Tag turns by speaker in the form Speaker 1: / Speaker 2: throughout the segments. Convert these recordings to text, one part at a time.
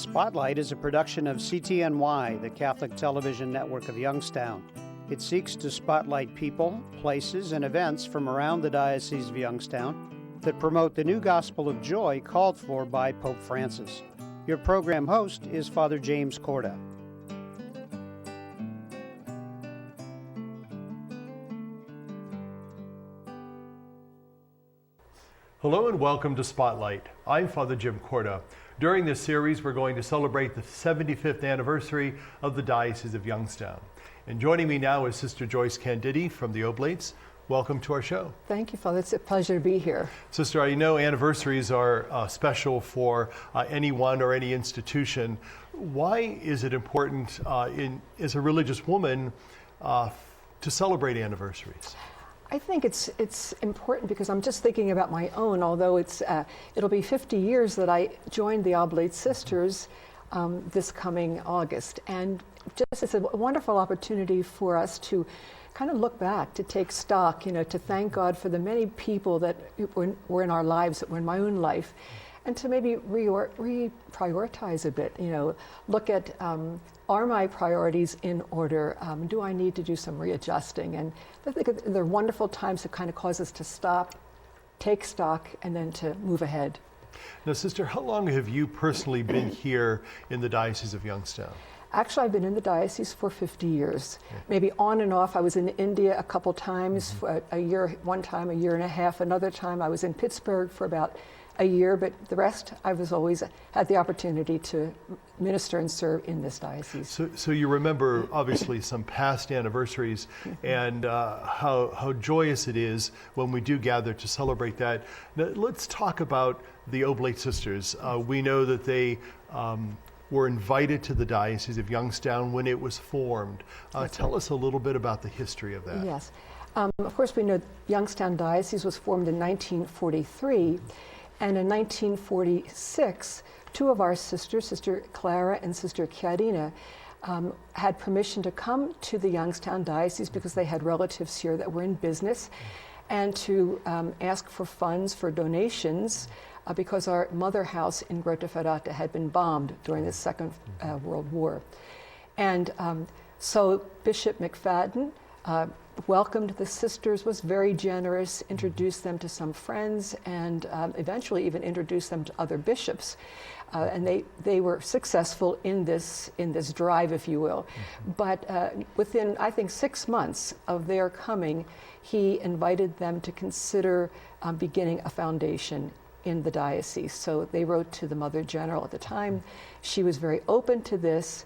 Speaker 1: Spotlight is a production of CTNY, the Catholic Television Network of Youngstown. It seeks to spotlight people, places, and events from around the Diocese of Youngstown that promote the new gospel of joy called for by Pope Francis. Your program host is Father James Corda.
Speaker 2: Hello and welcome to Spotlight. I'm Father Jim Corda. During this series, we're going to celebrate the 75th anniversary of the Diocese of Youngstown. And joining me now is Sister Joyce Candidi from the Oblates. Welcome to our show.
Speaker 3: Thank you, Father. It's a pleasure to be here.
Speaker 2: Sister, I know anniversaries are special for anyone or any institution. Why is it important as a religious woman to celebrate anniversaries?
Speaker 3: I think it's important because I'm just thinking about my own, although it'll be 50 years that I joined the Oblate Sisters this coming August. And just it's a wonderful opportunity for us to kind of look back, to take stock, to thank God for the many people that were in our lives, that were in my own life, and to maybe reprioritize a bit, look at, are my priorities in order? Do I need to do some readjusting? And I think they're wonderful times that kind of cause us to stop, take stock, and then to move ahead.
Speaker 2: Now, Sister, how long have you personally been here in the Diocese of Youngstown?
Speaker 3: Actually, I've been in the diocese for 50 years, maybe on and off. I was in India a couple times, a year, one time, a year and a half. Another time I was in Pittsburgh for about a year, but the rest I was always had the opportunity to minister and serve in this diocese.
Speaker 2: So you remember obviously some past anniversaries and how joyous it is when we do gather to celebrate that. Now, let's talk about the Oblate Sisters. We know that they were invited to the Diocese of Youngstown when it was formed. Tell us a little bit about the history of that.
Speaker 3: Yes. Of course, we know Youngstown Diocese was formed in 1943, and in 1946, two of our sisters, Sister Clara and Sister Chiarina, had permission to come to the Youngstown Diocese because they had relatives here that were in business, and to ask for funds for donations because our mother house in Grottaferrata had been bombed during the Second World War. And so Bishop McFadden welcomed the sisters, was very generous, introduced them to some friends, and eventually even introduced them to other bishops. And they were successful in this drive, if you will. But within, I think, 6 months of their coming, he invited them to consider beginning a foundation in the diocese. So they wrote to the Mother General at the time. She was very open to this,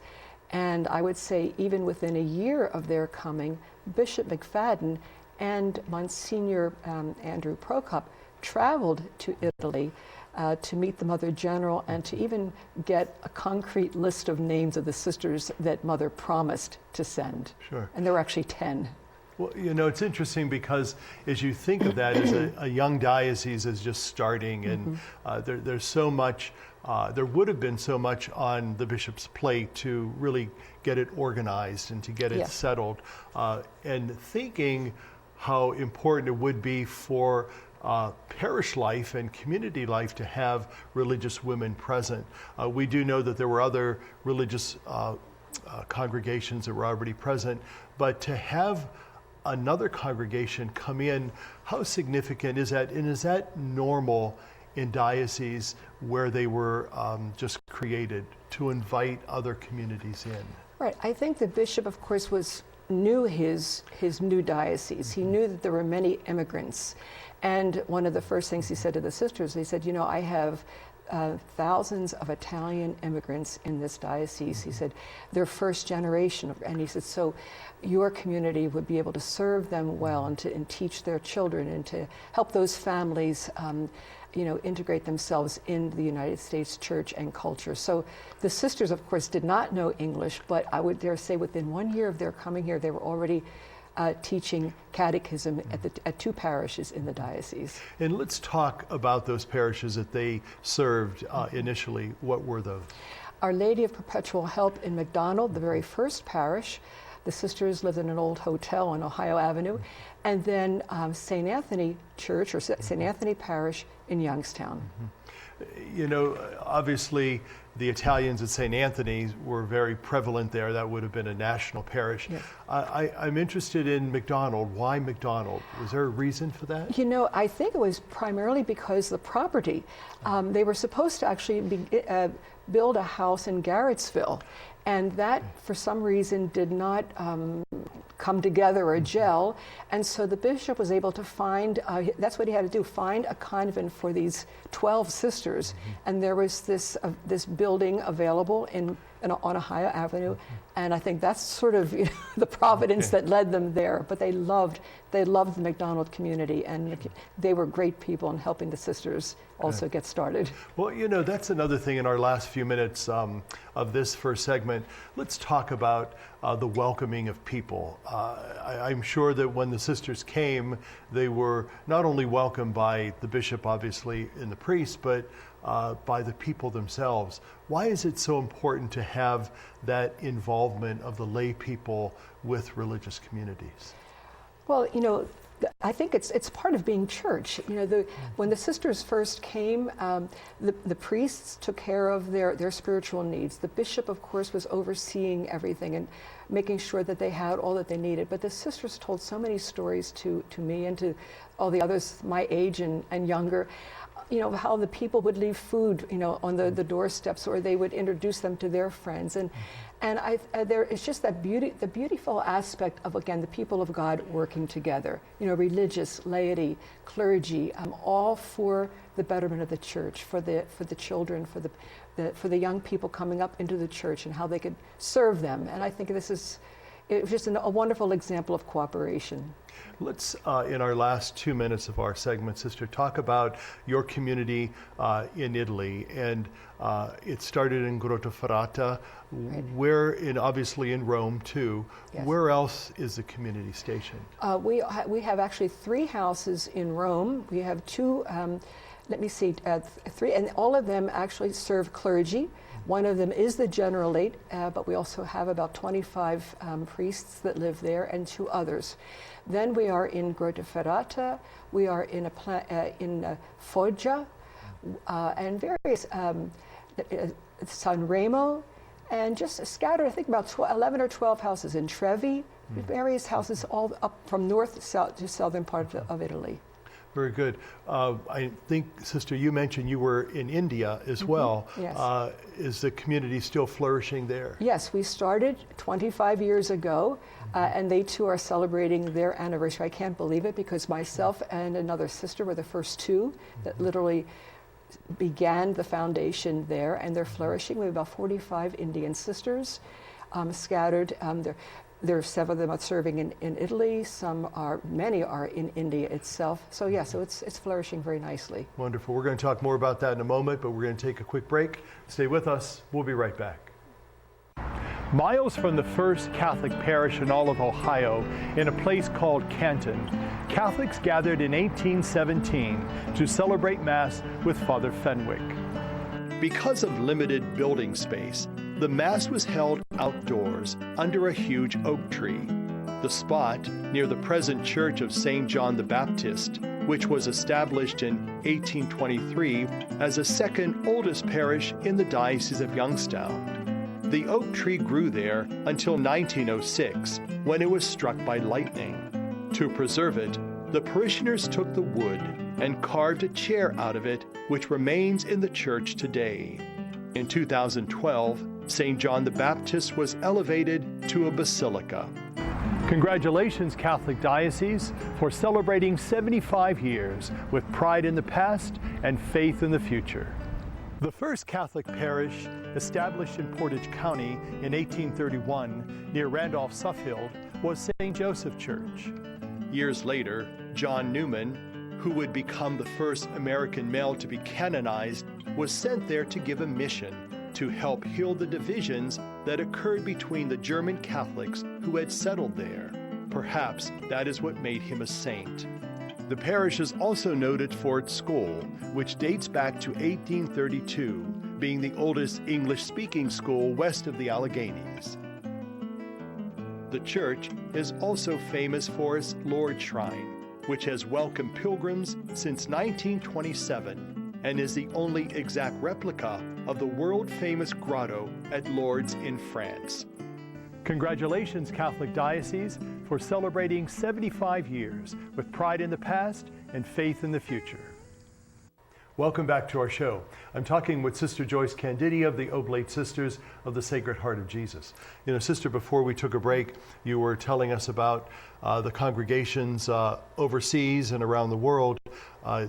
Speaker 3: and I would say even within a year of their coming, Bishop McFadden and Monsignor Andrew Prokop traveled to Italy to meet the Mother General and to even get a concrete list of names of the sisters that Mother promised to send.
Speaker 2: Sure.
Speaker 3: And there were actually 10.
Speaker 2: Well, it's interesting because as you think of that as a young diocese is just starting, and there's so much, there would have been so much on the bishop's plate to really get it organized and to get it settled, and thinking how important it would be for parish life and community life to have religious women present. We do know that there were other religious congregations that were already present, but to have another congregation come in, how significant is that? And is that normal in dioceses where they were just created to invite other communities in?
Speaker 3: Right. I think the bishop, of course, knew his new diocese. He knew that there were many immigrants. And one of the first things he said to the sisters, he said, I have thousands of Italian immigrants in this diocese. He said, they're first generation. And he said, so your community would be able to serve them well and teach their children and to help those families integrate themselves in the United States church and culture. So the sisters, of course, did not know English, but I would dare say within 1 year of their coming here, they were already teaching catechism at 2 parishes in the diocese.
Speaker 2: And let's talk about those parishes that they served initially. What were those?
Speaker 3: Our Lady of Perpetual Help in McDonald, the very first parish. The sisters lived in an old hotel on Ohio Avenue. And then St. Anthony Church, or St. Anthony Parish in Youngstown.
Speaker 2: You know, obviously the Italians at St. Anthony's were very prevalent there. That would have been a national parish.
Speaker 3: Yes.
Speaker 2: I'm interested in McDonald. Why McDonald? Was there a reason for that?
Speaker 3: You know, I think it was primarily because the property. They were supposed to actually build a house in Garrettsville, and that, for some reason, did not come together or gel. And so the bishop was able to find, that's what he had to do, find a convent for these 12 sisters. And there was this building available on Ohio Avenue. And I think that's sort of the providence that led them there. But they loved the McDonald community, and they were great people in helping the sisters also get started.
Speaker 2: Well, you know, that's another thing in our last few minutes of this first segment. Let's talk about the welcoming of people. I'm sure that when the sisters came, they were not only welcomed by the bishop, obviously, and the priest, but by the people themselves. Why is it so important to have that involvement of the lay people with religious communities?
Speaker 3: Well, you know, I think it's part of being church. You know, when the sisters first came, the priests took care of their spiritual needs. The bishop, of course, was overseeing everything and making sure that they had all that they needed. But the sisters told so many stories to me and to all the others my age and younger. You know, how the people would leave food, you know, on the doorsteps, or they would introduce them to their friends. And there is just that the beautiful aspect of, again, the people of God working together, you know, religious, laity, clergy, all for the betterment of the church, for the children, for the young people coming up into the church and how they could serve them. And I think it was just a wonderful example of cooperation.
Speaker 2: Let's, in our last 2 minutes of our segment, Sister, talk about your community in Italy. And it started in Grottaferrata, right. Obviously in Rome too. Yes. Where else is the community stationed?
Speaker 3: We have actually 3 houses in Rome. We have 2, 3, and all of them actually serve clergy. One of them is the generalate, but we also have about 25 priests that live there, and 2 others. Then we are in Grottaferrata, we are in Foggia, and various San Remo, and just scattered, I think about 11 or 12 houses in Trevi, various houses all up from north to southern part of Italy.
Speaker 2: Very good. I think, Sister, you mentioned you were in India as well.
Speaker 3: Yes.
Speaker 2: Is the community still flourishing there?
Speaker 3: Yes, we started 25 years ago, and they too are celebrating their anniversary. I can't believe it, because myself and another sister were the first 2 that literally began the foundation there, and they're flourishing. We have about 45 Indian sisters scattered. There are 7 of them are serving in Italy. Many are in India itself. So yeah, so it's flourishing very nicely.
Speaker 2: Wonderful. We're going to talk more about that in a moment, but we're going to take a quick break. Stay with us. We'll be right back. Miles from the first Catholic parish in all of Ohio, in a place called Canton, Catholics gathered in 1817 to celebrate Mass with Father Fenwick. Because of limited building space, the Mass was held outdoors under a huge oak tree. The spot, near the present church of St. John the Baptist, which was established in 1823 as the second oldest parish in the Diocese of Youngstown. The oak tree grew there until 1906, when it was struck by lightning. To preserve it, the parishioners took the wood and carved a chair out of it, which remains in the church today. In 2012, St. John the Baptist was elevated to a basilica. Congratulations, Catholic Diocese, for celebrating 75 years with pride in the past and faith in the future. The first Catholic parish, established in Portage County in 1831 near Randolph-Suffield, was St. Joseph Church. Years later, John Newman, who would become the first American male to be canonized, was sent there to give a mission to help heal the divisions that occurred between the German Catholics who had settled there. Perhaps that is what made him a saint. The parish is also noted for its school, which dates back to 1832, being the oldest English-speaking school west of the Alleghenies. The church is also famous for its Lourdes Shrine, which has welcomed pilgrims since 1927 and is the only exact replica of the world-famous grotto at Lourdes in France. Congratulations, Catholic Diocese, for celebrating 75 years with pride in the past and faith in the future. Welcome back to our show. I'm talking with Sister Joyce Candidi of the Oblate Sisters of the Sacred Heart of Jesus. You know, Sister, before we took a break, you were telling us about the congregations overseas and around the world.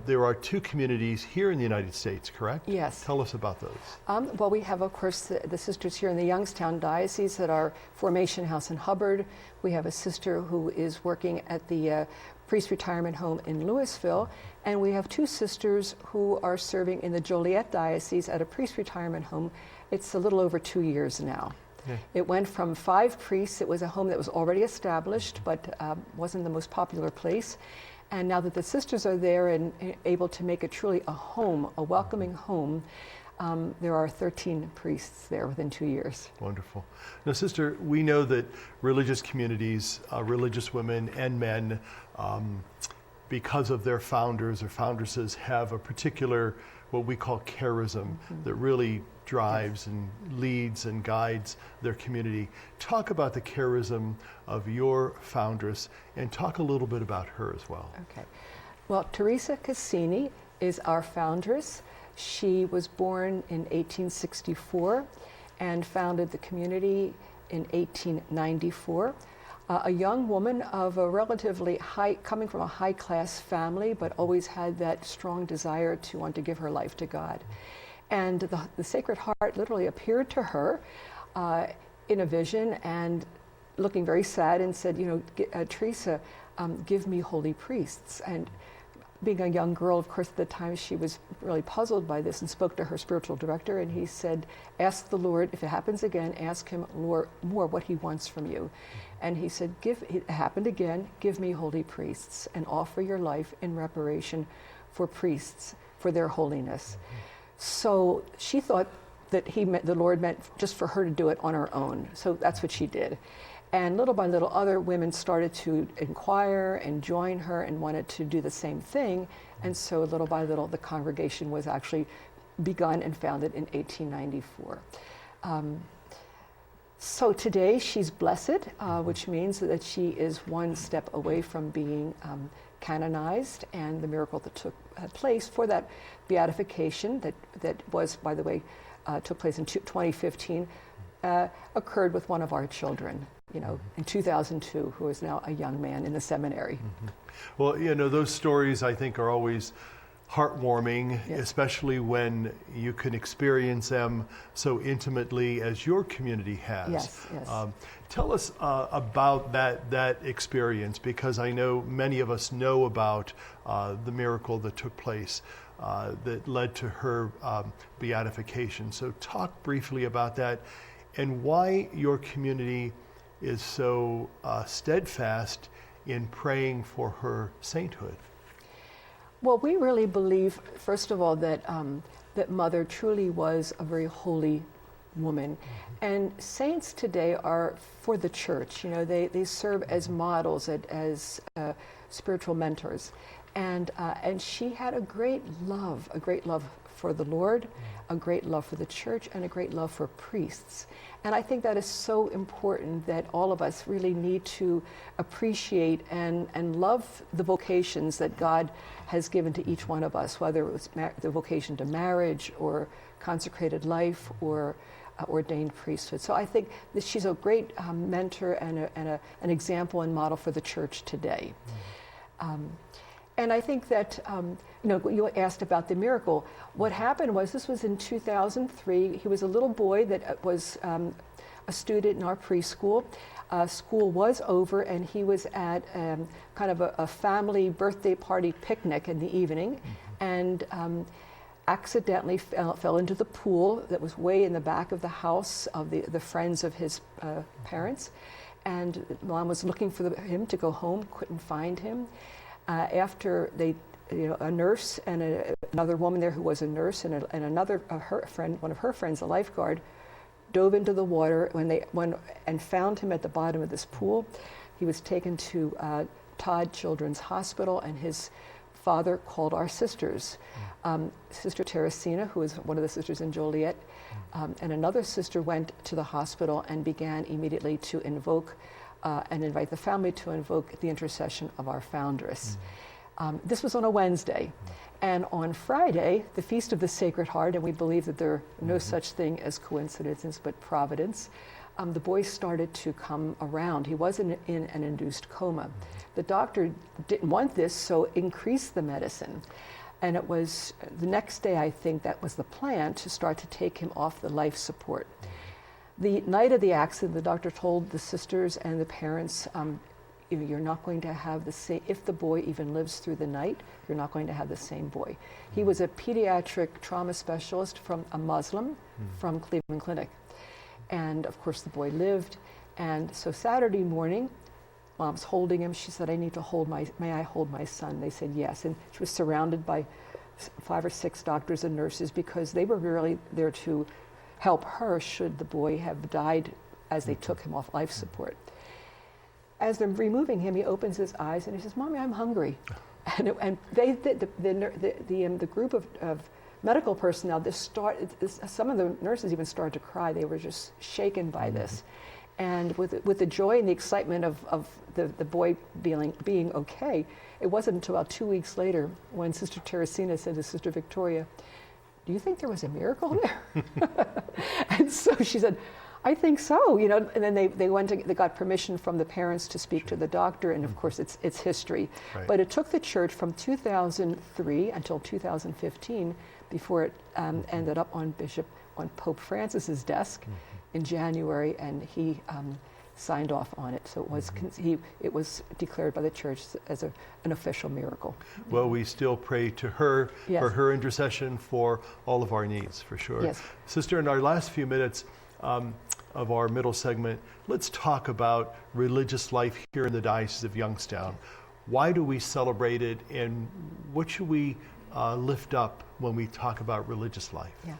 Speaker 2: There are 2 communities here in the United States, correct?
Speaker 3: Yes.
Speaker 2: Tell us about those.
Speaker 3: Well, we have, of course, the sisters here in the Youngstown Diocese at our Formation House in Hubbard. We have a sister who is working at the Priest Retirement Home in Louisville, and we have 2 sisters who are serving in the Joliet Diocese at a Priest Retirement Home. It's a little over 2 years now. Okay. It went from 5 priests. It was a home that was already established, but wasn't the most popular place. And now that the sisters are there and able to make it truly a home, a welcoming home, there are 13 priests there within 2 years.
Speaker 2: Wonderful. Now, Sister, we know that religious communities, religious women and men, because of their founders or foundresses, have a particular, what we call charism, that really drives and leads and guides their community. Talk about the charism of your foundress and talk a little bit about her as well.
Speaker 3: Okay. Well, Teresa Cassini is our foundress. She was born in 1864 and founded the community in 1894. A young woman of a relatively high, coming from a high-class family, but always had that strong desire to want to give her life to God. And the Sacred Heart literally appeared to her in a vision and looking very sad and said, you know, Teresa, give me holy priests. And being a young girl, of course, at the time, she was really puzzled by this and spoke to her spiritual director, and he said, ask the Lord, if it happens again, ask him more what he wants from you. And he said, it happened again, give me holy priests and offer your life in reparation for priests, for their holiness. So she thought that the Lord meant just for her to do it on her own. So that's what she did. And little by little, other women started to inquire and join her and wanted to do the same thing. And so little by little, the congregation was actually begun and founded in 1894. So today she's blessed, which means that she is one step away from being canonized, and the miracle that took place for that beatification that was, by the way, took place in 2015, occurred with one of our children, you know, in 2002, who is now a young man in the seminary.
Speaker 2: Well, you know, those stories I think are always heartwarming, yes, especially when you can experience them so intimately as your community has.
Speaker 3: Yes, yes.
Speaker 2: Tell us about that experience, because I know many of us know about the miracle that took place that led to her beatification. So talk briefly about that and why your community is so steadfast in praying for her sainthood.
Speaker 3: Well, we really believe, first of all, that that Mother truly was a very holy woman. And saints today are for the church. You know, they serve as models, as spiritual mentors. And she had a great love for the Lord, a great love for the church, and a great love for priests. And I think that is so important, that all of us really need to appreciate and love the vocations that God has given to each one of us, whether it was the vocation to marriage or consecrated life or ordained priesthood. So I think that she's a great mentor and an example and model for the church today. And I think that, you know, you asked about the miracle. What happened was, this was in 2003. He was a little boy that was a student in our preschool. School was over, and he was at kind of a family birthday party picnic in the evening, and accidentally fell into the pool that was way in the back of the house of the friends of his parents. And Mom was looking for him to go home, couldn't find him. After they, you know, a nurse and another woman there who was a nurse and another her friend, one of her friends, a lifeguard, dove into the water. When they went and found him at the bottom of this pool, he was taken to Todd Children's Hospital, and his father called our sisters. Sister Teresina, who is one of the sisters in Joliet, and another sister went to the hospital and began immediately to invoke and invite the family to invoke the intercession of our foundress. This was on a Wednesday. And on Friday, the Feast of the Sacred Heart, and we believe that there are no such thing as coincidences but providence, the boy started to come around. He was in an induced coma. The doctor didn't want this, so increased the medicine. And it was the next day, I think, that was the plan, to start to take him off the life support. The night of the accident, the doctor told the sisters and the parents, you're not going to have the same, if the boy even lives through the night, you're not going to have the same boy. He was a pediatric trauma specialist from a Muslim from Cleveland Clinic. And of course the boy lived. And so Saturday morning, Mom's holding him. She said, may I hold my son? They said yes. And she was surrounded by 5 or 6 doctors and nurses, because they were really there to help her should the boy have died as they took him off life support. As they're removing him, he opens his eyes and he says, "Mommy, I'm hungry." And the group of medical personnel, some of the nurses even started to cry. They were just shaken by this. And with the joy and the excitement of the boy being okay, it wasn't until about 2 weeks later when Sister Teresina said to Sister Victoria, "Do you think there was a miracle there?" And so she said, "I think so, you know." And then they got permission from the parents to speak to the doctor, and of course it's history.
Speaker 2: Right.
Speaker 3: But it took the church from 2003 until 2015 before it ended up on Pope Francis's desk in January, and he signed off on it. So it was declared by the church as an official miracle.
Speaker 2: Well, we still pray to her for her intercession for all of our needs, for sure.
Speaker 3: Yes.
Speaker 2: Sister, in our last few minutes of our middle segment, let's talk about religious life here in the Diocese of Youngstown. Why do we celebrate it, and what should we lift up when we talk about religious life?
Speaker 3: Yeah.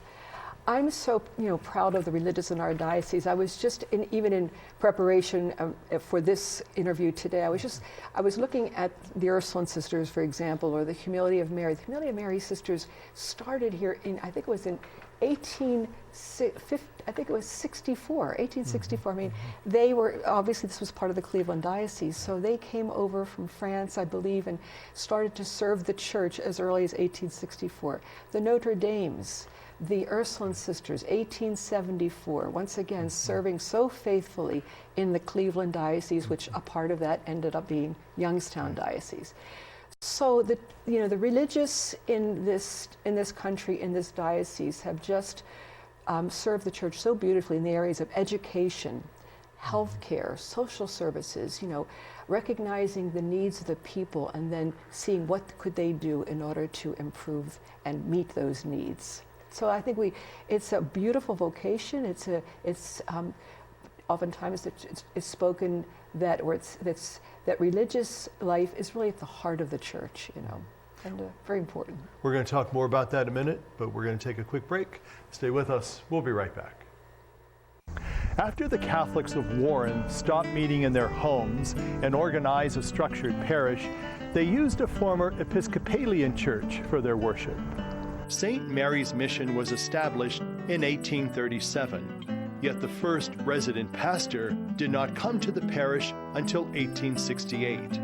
Speaker 3: I'm so proud of the religious in our diocese. I was just even in preparation for this interview today, I was looking at the Ursuline Sisters, for example, or the Humility of Mary. The Humility of Mary Sisters started here in, I think it was in 1864. I mean, they were, obviously this was part of the Cleveland Diocese, so they came over from France, I believe, and started to serve the church as early as 1864. The Notre Dames, the Ursuline Sisters, 1874, once again serving so faithfully in the Cleveland Diocese, which a part of that ended up being Youngstown Diocese. So the religious in this country, in this diocese, have just served the church so beautifully in the areas of education, healthcare, social services, recognizing the needs of the people and then seeing what could they do in order to improve and meet those needs. So I think it's a beautiful vocation. It's oftentimes it's spoken that religious life is really at the heart of the church, and very important.
Speaker 2: We're going to talk more about that in a minute, but we're going to take a quick break. Stay with us. We'll be right back. After the Catholics of Warren stopped meeting in their homes and organized a structured parish, they used a former Episcopalian church for their worship. St. Mary's Mission was established in 1837, yet the first resident pastor did not come to the parish until 1868.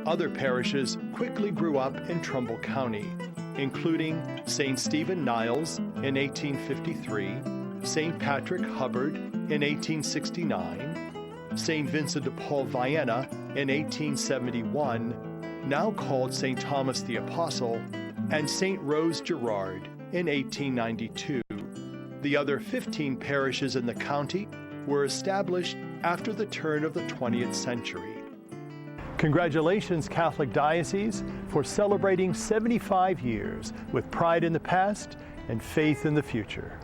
Speaker 2: Other parishes quickly grew up in Trumbull County, including St. Stephen Niles in 1853, St. Patrick Hubbard in 1869, St. Vincent de Paul Vienna in 1871, now called St. Thomas the Apostle, and St. Rose Gerard in 1892. The other 15 parishes in the county were established after the turn of the 20th century. Congratulations, Catholic Diocese, for celebrating 75 years with pride in the past and faith in the future.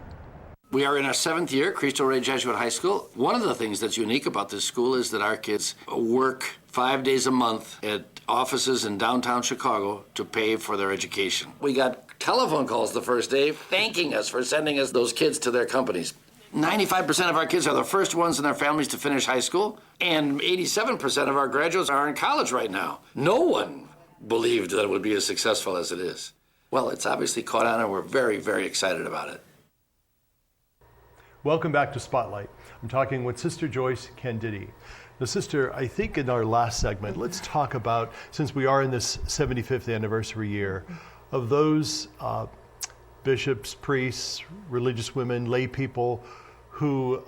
Speaker 4: We are in our 7th year, Cristo Rey Jesuit High School. One of the things that's unique about this school is that our kids work 5 days a month at offices in downtown Chicago to pay for their education. We got telephone calls the first day thanking us for sending us those kids to their companies. 95% of our kids are the first ones in their families to finish high school, and 87% of our graduates are in college right now. No one believed that it would be as successful as it is. Well, it's obviously caught on, and we're very, very excited about it.
Speaker 2: Welcome back to Spotlight. I'm talking with Sister Joyce Candidi. Now, Sister, I think in our last segment, let's talk about, since we are in this 75th anniversary year, of those bishops, priests, religious women, lay people who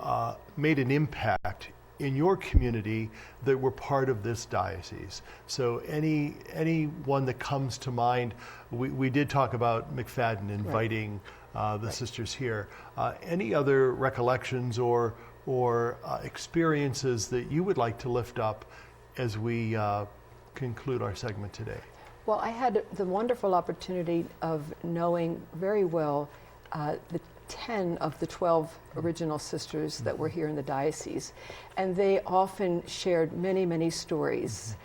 Speaker 2: made an impact in your community that were part of this diocese. So anyone that comes to mind, we did talk about McFadden inviting the sisters here. Any other recollections or experiences that you would like to lift up as we conclude our segment today?
Speaker 3: Well, I had the wonderful opportunity of knowing very well the 10 of the 12 original sisters that were here in the diocese, and they often shared many, many stories.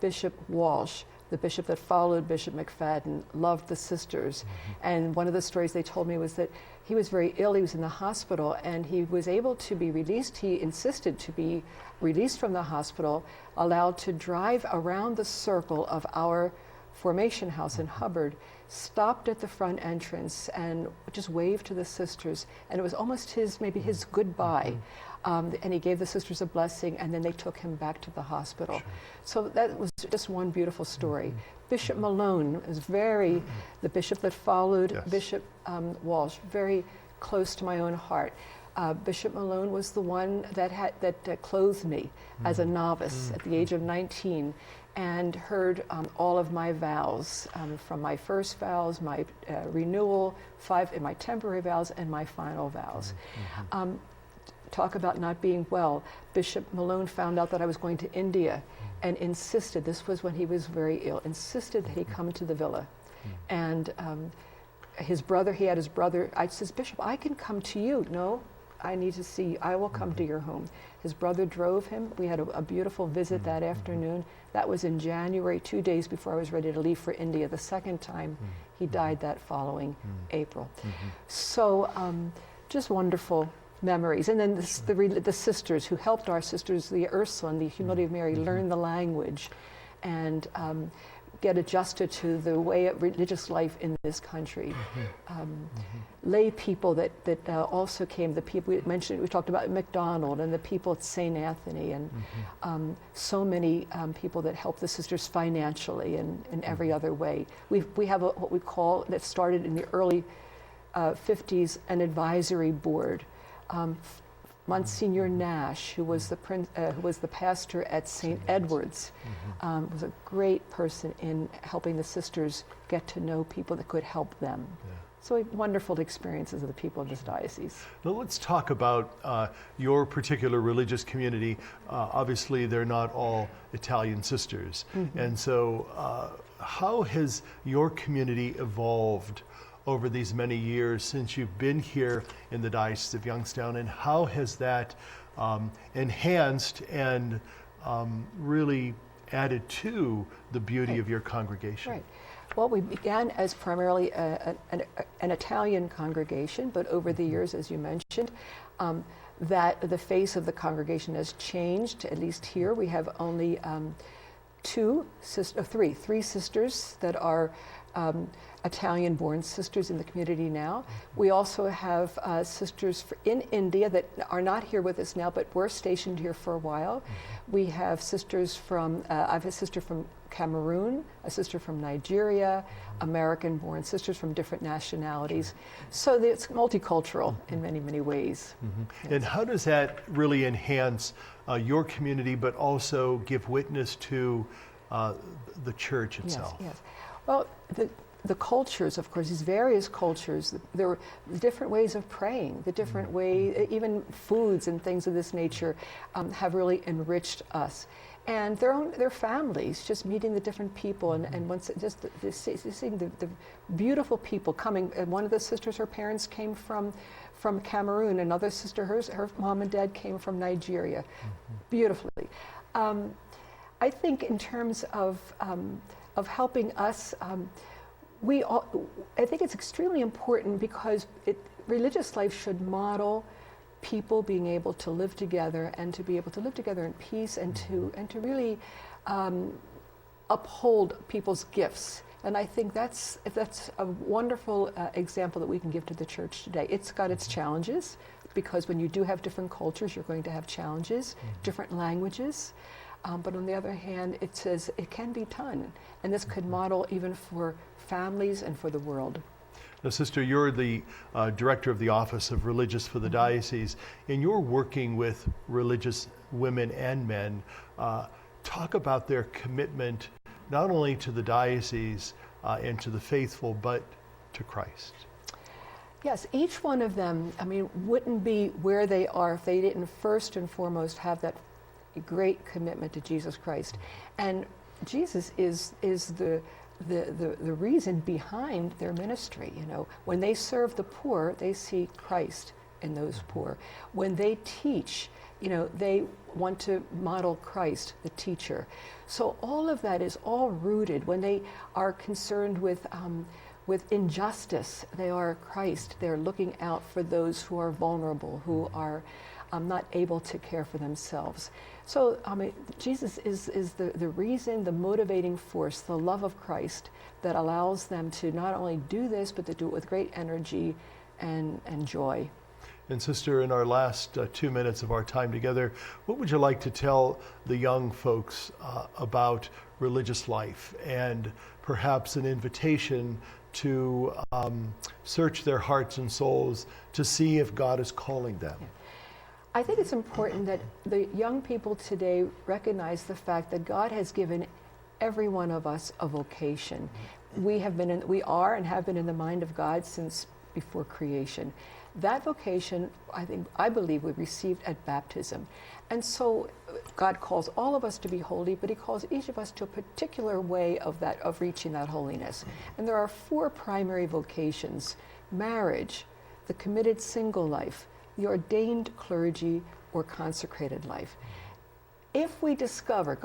Speaker 3: Bishop Walsh, the bishop that followed Bishop McFadden, loved the sisters, and one of the stories they told me was that he was very ill. He was in the hospital, and he was able to be released. He insisted to be released from the hospital, allowed to drive around the circle of our formation house in Hubbard, stopped at the front entrance and just waved to the sisters, and it was almost maybe his goodbye. And he gave the sisters a blessing, and then they took him back to the hospital. So that was just one beautiful story. Bishop Malone is the bishop that followed Bishop Walsh, very close to my own heart. Bishop Malone was the one that clothed me as a novice at the age of 19, and heard all of my vows, from my first vows, my renewal, my temporary vows, and my final vows. Talk about not being well. Bishop Malone found out that I was going to India and insisted, this was when he was very ill, insisted that he come to the villa. And his brother, I says, Bishop, I can come to you. No, I need to see you. I will come to your home. His brother drove him. We had a beautiful visit that afternoon. That was in January, 2 days before I was ready to leave for India. The second time, he died that following April. So just wonderful memories. And then the sisters who helped our sisters, the Ursula and the Humility of Mary, learn the language and get adjusted to the way of religious life in this country. Lay people that also came, the people we mentioned, we talked about McDonald and the people at St. Anthony, and so many people that helped the sisters financially and in every other way. We have what we call, that started in the early 50s, an advisory board. Monsignor Nash, who was the pastor at St. Edward's, was a great person in helping the sisters get to know people that could help them. So wonderful experiences of the people of this diocese.
Speaker 2: Now let's talk about your particular religious community. Obviously, they're not all Italian sisters. And so how has your community evolved over these many years since you've been here in the Diocese of Youngstown, and how has that enhanced and really added to the beauty of your congregation?
Speaker 3: Right. Well, we began as primarily an Italian congregation, but over the years, as you mentioned, that the face of the congregation has changed. At least here, we have only three sisters that are Italian-born sisters in the community now. We also have sisters in India that are not here with us now, but were stationed here for a while. We have sisters from, I have a sister from Cameroon, a sister from Nigeria, American-born sisters from different nationalities. So it's multicultural in many, many ways. Yes.
Speaker 2: And how does that really enhance your community, but also give witness to the church itself?
Speaker 3: Yes. Well, the cultures, of course, these various cultures, there were different ways of praying, the different way, even foods and things of this nature have really enriched us. And their families, just meeting the different people, and once seeing the beautiful people coming. And one of the sisters, her parents came from Cameroon. Another sister, her mom and dad came from Nigeria. Beautifully. I think in terms of helping us, I think it's extremely important because religious life should model people being able to live together and to be able to live together in peace and to really uphold people's gifts. And I think that's a wonderful example that we can give to the church today. It's got its challenges, because when you do have different cultures, you're going to have challenges, different languages. But on the other hand, it says it can be done. And this could model even for families and for the world.
Speaker 2: Now, Sister, you're the director of the Office of Religious for the Diocese, and you're working with religious women and men. Talk about their commitment not only to the diocese and to the faithful, but to Christ.
Speaker 3: Yes, each one of them, wouldn't be where they are if they didn't first and foremost have that great commitment to Jesus Christ. And Jesus is the reason behind their ministry. When they serve the poor, they see Christ in those poor. When they teach, they want to model Christ, the teacher. So all of that is all rooted. When they are concerned with injustice, they are Christ. They're looking out for those who are vulnerable, who are not able to care for themselves. So Jesus is the reason, the motivating force, the love of Christ that allows them to not only do this, but to do it with great energy and joy.
Speaker 2: And Sister, in our last 2 minutes of our time together, what would you like to tell the young folks about religious life, and perhaps an invitation to search their hearts and souls to see if God is calling them?
Speaker 3: Yeah. I think it's important that the young people today recognize the fact that God has given every one of us a vocation. We are and have been in the mind of God since before creation. That vocation, I believe, we received at baptism. And so God calls all of us to be holy, but he calls each of us to a particular way of reaching that holiness. And there are 4 primary vocations: marriage, the committed single life, the ordained clergy, or consecrated life. If we discover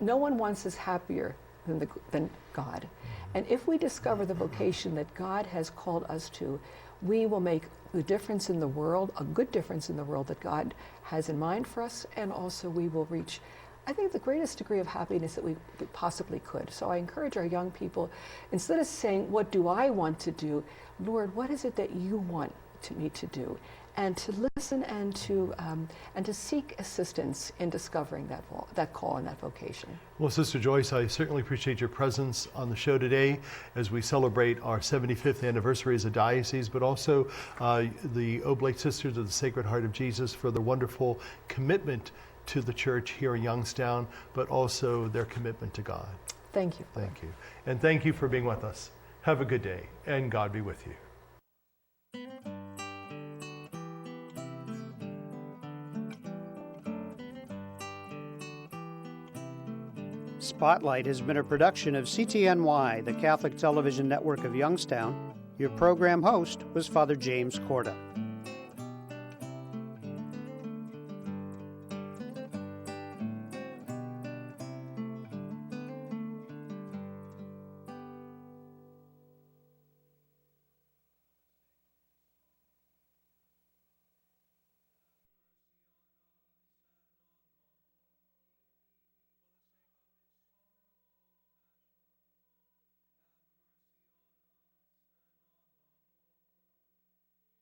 Speaker 3: no one wants us happier than God. And if we discover the vocation that God has called us to, we will make the difference in the world, a good difference in the world that God has in mind for us, and also we will reach, I think, the greatest degree of happiness that we possibly could. So I encourage our young people, instead of saying, what do I want to do? Lord, what is it that you want me to do? And to listen and to seek assistance in discovering that call and that vocation.
Speaker 2: Well, Sister Joyce, I certainly appreciate your presence on the show today as we celebrate our 75th anniversary as a diocese, but also the Oblate Sisters of the Sacred Heart of Jesus for their wonderful commitment to the church here in Youngstown, but also their commitment to God.
Speaker 3: Thank you.
Speaker 2: Thank you. And thank you for being with us. Have a good day, and God be with you.
Speaker 1: Spotlight has been a production of CTNY, the Catholic Television Network of Youngstown. Your program host was Father James Corda.